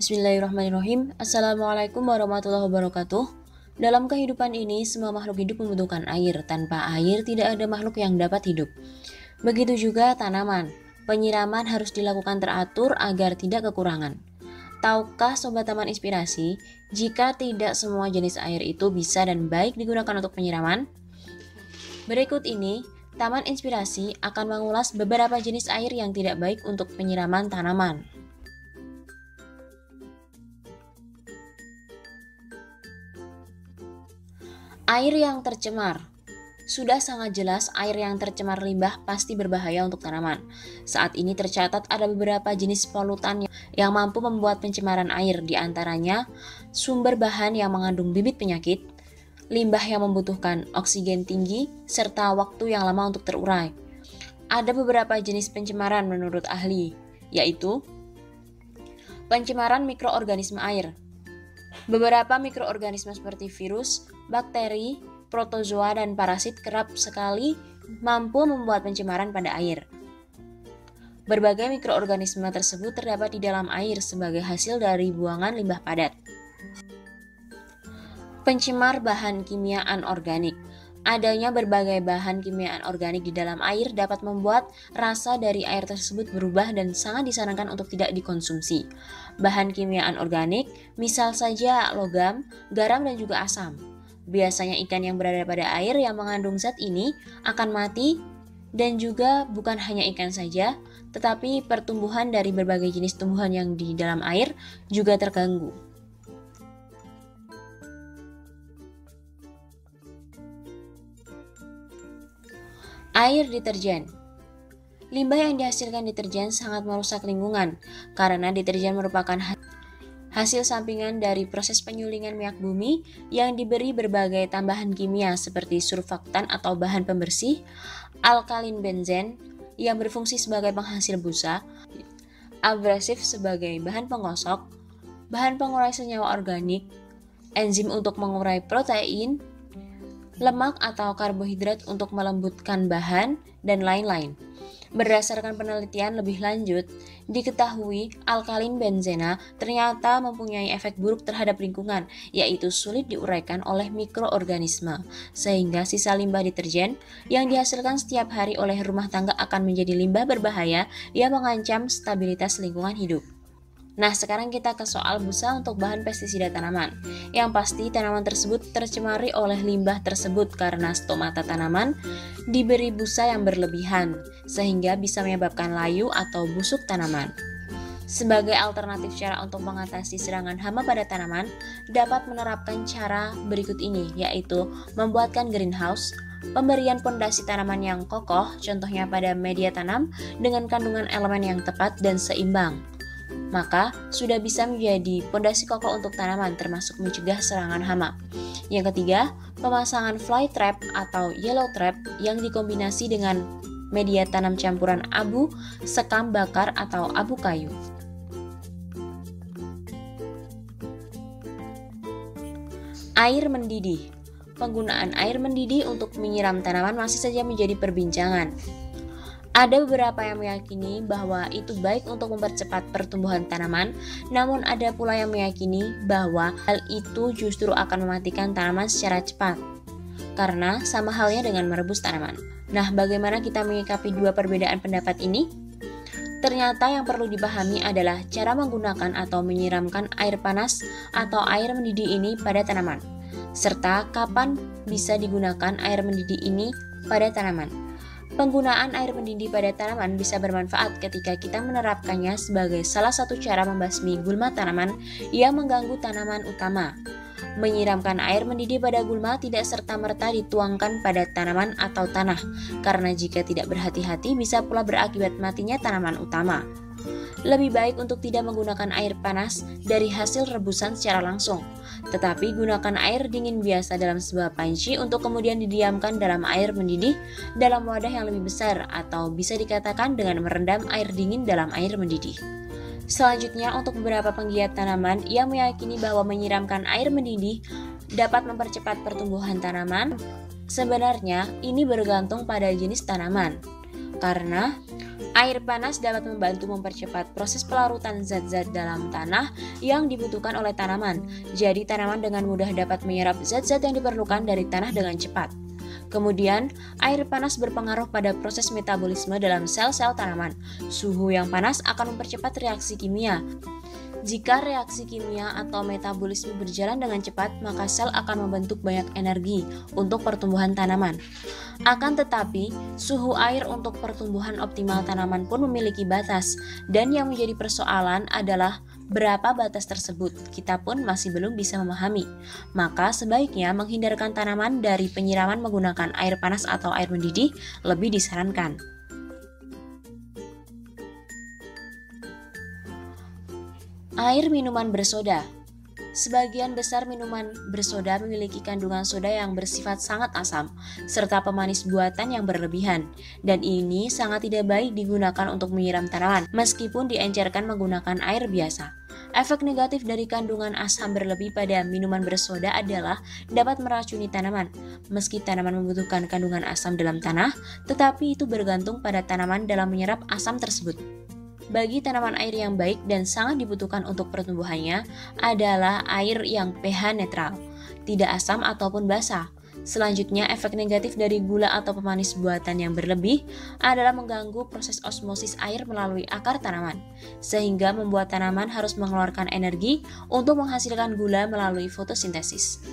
Bismillahirrahmanirrahim. Assalamualaikum warahmatullahi wabarakatuh. Dalam kehidupan ini, semua makhluk hidup membutuhkan air. Tanpa air, tidak ada makhluk yang dapat hidup. Begitu juga tanaman. Penyiraman harus dilakukan teratur agar tidak kekurangan. Tahukah Sobat Taman Inspirasi, jika tidak semua jenis air itu bisa dan baik digunakan untuk penyiraman? Berikut ini, Taman Inspirasi akan mengulas beberapa jenis air yang tidak baik untuk penyiraman tanaman. Air yang tercemar. Sudah sangat jelas air yang tercemar limbah pasti berbahaya untuk tanaman. Saat ini tercatat ada beberapa jenis polutan yang mampu membuat pencemaran air, di antaranya sumber bahan yang mengandung bibit penyakit, limbah yang membutuhkan oksigen tinggi, serta waktu yang lama untuk terurai. Ada beberapa jenis pencemaran menurut ahli, yaitu pencemaran mikroorganisme air. Beberapa mikroorganisme seperti virus, bakteri, protozoa, dan parasit kerap sekali mampu membuat pencemaran pada air. Berbagai mikroorganisme tersebut terdapat di dalam air sebagai hasil dari buangan limbah padat. Pencemar bahan kimia anorganik. Adanya berbagai bahan kimia anorganik di dalam air dapat membuat rasa dari air tersebut berubah dan sangat disarankan untuk tidak dikonsumsi. Bahan kimia anorganik, misal saja logam, garam, dan juga asam. Biasanya ikan yang berada pada air yang mengandung zat ini akan mati, dan juga bukan hanya ikan saja, tetapi pertumbuhan dari berbagai jenis tumbuhan yang di dalam air juga terganggu. Air deterjen. Limbah yang dihasilkan deterjen sangat merusak lingkungan karena deterjen merupakan hasil sampingan dari proses penyulingan minyak bumi yang diberi berbagai tambahan kimia seperti surfaktan atau bahan pembersih, alkalin benzen yang berfungsi sebagai penghasil busa, abrasif sebagai bahan penggosok, bahan pengurai senyawa organik, enzim untuk mengurai protein, lemak atau karbohidrat untuk melembutkan bahan, dan lain-lain. Berdasarkan penelitian lebih lanjut, diketahui alkalin benzena ternyata mempunyai efek buruk terhadap lingkungan, yaitu sulit diuraikan oleh mikroorganisme, sehingga sisa limbah deterjen yang dihasilkan setiap hari oleh rumah tangga akan menjadi limbah berbahaya yang mengancam stabilitas lingkungan hidup. Nah, sekarang kita ke soal busa untuk bahan pestisida tanaman. Yang pasti tanaman tersebut tercemari oleh limbah tersebut karena stomata tanaman diberi busa yang berlebihan, sehingga bisa menyebabkan layu atau busuk tanaman. Sebagai alternatif cara untuk mengatasi serangan hama pada tanaman, dapat menerapkan cara berikut ini, yaitu membuatkan greenhouse, pemberian pondasi tanaman yang kokoh, contohnya pada media tanam dengan kandungan elemen yang tepat dan seimbang. Maka sudah bisa menjadi pondasi kokoh untuk tanaman termasuk mencegah serangan hama. Yang ketiga, pemasangan fly trap atau yellow trap yang dikombinasi dengan media tanam campuran abu, sekam bakar atau abu kayu. Air mendidih. Penggunaan air mendidih untuk menyiram tanaman masih saja menjadi perbincangan. Ada beberapa yang meyakini bahwa itu baik untuk mempercepat pertumbuhan tanaman, namun ada pula yang meyakini bahwa hal itu justru akan mematikan tanaman secara cepat, karena sama halnya dengan merebus tanaman. Nah, bagaimana kita menyikapi dua perbedaan pendapat ini? Ternyata yang perlu dipahami adalah cara menggunakan atau menyiramkan air panas atau air mendidih ini pada tanaman, serta kapan bisa digunakan air mendidih ini pada tanaman. Penggunaan air mendidih pada tanaman bisa bermanfaat ketika kita menerapkannya sebagai salah satu cara membasmi gulma tanaman yang mengganggu tanaman utama. Menyiramkan air mendidih pada gulma tidak serta-merta dituangkan pada tanaman atau tanah, karena jika tidak berhati-hati bisa pula berakibat matinya tanaman utama. Lebih baik untuk tidak menggunakan air panas dari hasil rebusan secara langsung, tetapi gunakan air dingin biasa dalam sebuah panci untuk kemudian didiamkan dalam air mendidih dalam wadah yang lebih besar, atau bisa dikatakan dengan merendam air dingin dalam air mendidih. Selanjutnya, untuk beberapa penggiat tanaman yang meyakini bahwa menyiramkan air mendidih dapat mempercepat pertumbuhan tanaman, sebenarnya ini bergantung pada jenis tanaman. Karena Air panas dapat membantu mempercepat proses pelarutan zat-zat dalam tanah yang dibutuhkan oleh tanaman. Jadi tanaman dengan mudah dapat menyerap zat-zat yang diperlukan dari tanah dengan cepat. Kemudian, air panas berpengaruh pada proses metabolisme dalam sel-sel tanaman. Suhu yang panas akan mempercepat reaksi kimia. Jika reaksi kimia atau metabolisme berjalan dengan cepat, maka sel akan membentuk banyak energi untuk pertumbuhan tanaman. Akan tetapi, suhu air untuk pertumbuhan optimal tanaman pun memiliki batas, dan yang menjadi persoalan adalah berapa batas tersebut. Kita pun masih belum bisa memahami. Maka sebaiknya menghindarkan tanaman dari penyiraman menggunakan air panas atau air mendidih lebih disarankan. Air minuman bersoda. Sebagian besar minuman bersoda memiliki kandungan soda yang bersifat sangat asam, serta pemanis buatan yang berlebihan, dan ini sangat tidak baik digunakan untuk menyiram tanaman, meskipun diencerkan menggunakan air biasa. Efek negatif dari kandungan asam berlebih pada minuman bersoda adalah dapat meracuni tanaman. Meski tanaman membutuhkan kandungan asam dalam tanah, tetapi itu bergantung pada tanaman dalam menyerap asam tersebut. Bagi tanaman air yang baik dan sangat dibutuhkan untuk pertumbuhannya adalah air yang pH netral, tidak asam ataupun basa. Selanjutnya, efek negatif dari gula atau pemanis buatan yang berlebih adalah mengganggu proses osmosis air melalui akar tanaman, sehingga membuat tanaman harus mengeluarkan energi untuk menghasilkan gula melalui fotosintesis.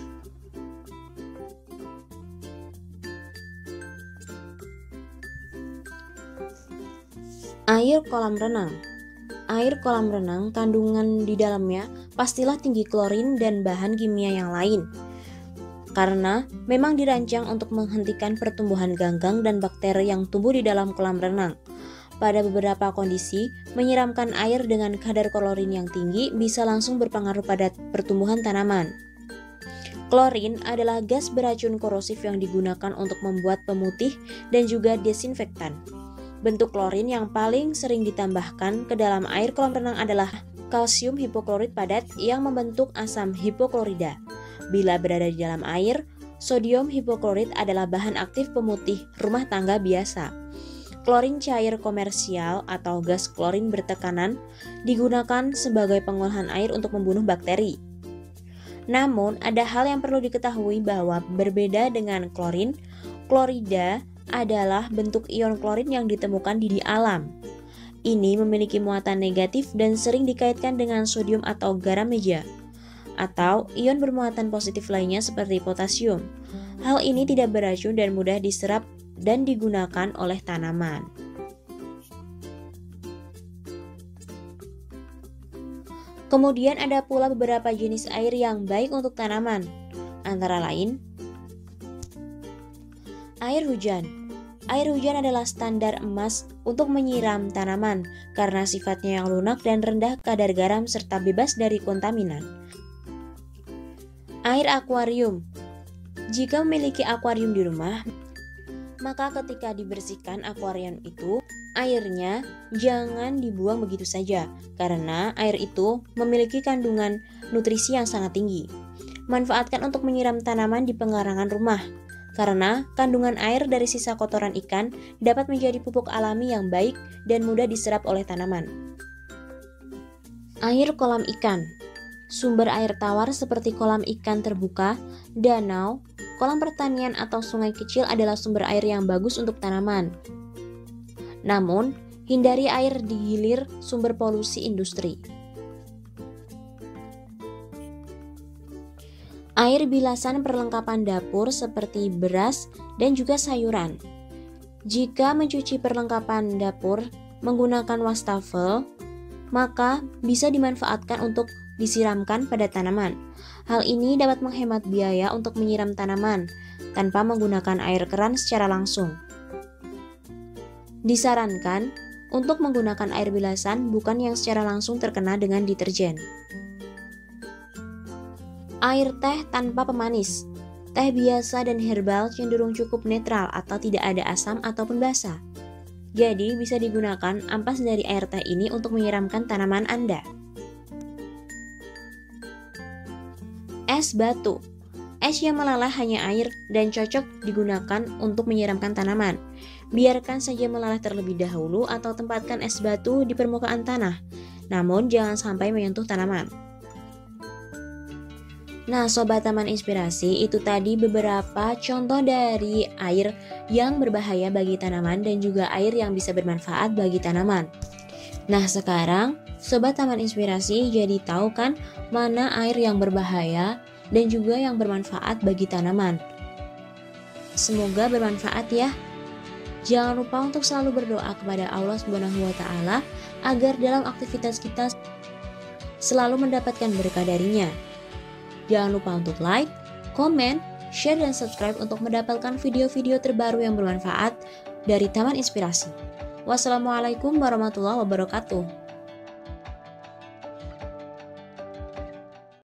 Air kolam renang. Air kolam renang kandungan di dalamnya pastilah tinggi klorin dan bahan kimia yang lain. Karena memang dirancang untuk menghentikan pertumbuhan ganggang dan bakteri yang tumbuh di dalam kolam renang. Pada beberapa kondisi, menyiramkan air dengan kadar klorin yang tinggi bisa langsung berpengaruh pada pertumbuhan tanaman. Klorin adalah gas beracun korosif yang digunakan untuk membuat pemutih dan juga desinfektan. Bentuk klorin yang paling sering ditambahkan ke dalam air kolam renang adalah kalsium hipoklorit padat yang membentuk asam hipoklorida. Bila berada di dalam air, sodium hipoklorit adalah bahan aktif pemutih rumah tangga biasa. Klorin cair komersial atau gas klorin bertekanan digunakan sebagai pengolahan air untuk membunuh bakteri. Namun, ada hal yang perlu diketahui bahwa berbeda dengan klorin, klorida adalah bentuk ion klorin yang ditemukan di alam. Ini memiliki muatan negatif dan sering dikaitkan dengan sodium atau garam meja, atau ion bermuatan positif lainnya seperti potasium. Hal ini tidak beracun dan mudah diserap dan digunakan oleh tanaman. Kemudian ada pula beberapa jenis air yang baik untuk tanaman, antara lain air hujan. Air hujan adalah standar emas untuk menyiram tanaman karena sifatnya yang lunak dan rendah kadar garam serta bebas dari kontaminan. Air akuarium. Jika memiliki akuarium di rumah, maka ketika dibersihkan akuarium itu, airnya jangan dibuang begitu saja karena air itu memiliki kandungan nutrisi yang sangat tinggi. Manfaatkan untuk menyiram tanaman di pengharangan rumah. Karena kandungan air dari sisa kotoran ikan dapat menjadi pupuk alami yang baik dan mudah diserap oleh tanaman. Air kolam ikan. Sumber air tawar seperti kolam ikan terbuka, danau, kolam pertanian atau sungai kecil adalah sumber air yang bagus untuk tanaman. Namun, hindari air di hilir sumber polusi industri. Air bilasan perlengkapan dapur seperti beras dan juga sayuran. Jika mencuci perlengkapan dapur menggunakan wastafel, maka bisa dimanfaatkan untuk disiramkan pada tanaman. Hal ini dapat menghemat biaya untuk menyiram tanaman tanpa menggunakan air keran secara langsung. Disarankan untuk menggunakan air bilasan bukan yang secara langsung terkena dengan deterjen. Air teh tanpa pemanis. Teh biasa dan herbal cenderung cukup netral atau tidak ada asam ataupun basa. Jadi bisa digunakan ampas dari air teh ini untuk menyiramkan tanaman Anda. Es batu. Es yang meleleh hanya air dan cocok digunakan untuk menyiramkan tanaman. Biarkan saja meleleh terlebih dahulu atau tempatkan es batu di permukaan tanah. Namun jangan sampai menyentuh tanaman. Nah, Sobat Taman Inspirasi, itu tadi beberapa contoh dari air yang berbahaya bagi tanaman dan juga air yang bisa bermanfaat bagi tanaman. Nah, sekarang Sobat Taman Inspirasi jadi tahu kan mana air yang berbahaya dan juga yang bermanfaat bagi tanaman. Semoga bermanfaat ya. Jangan lupa untuk selalu berdoa kepada Allah Subhanahu wa taala agar dalam aktivitas kita selalu mendapatkan berkah darinya. Jangan lupa untuk like, komen, share, dan subscribe untuk mendapatkan video-video terbaru yang bermanfaat dari Taman Inspirasi. Wassalamualaikum warahmatullahi wabarakatuh.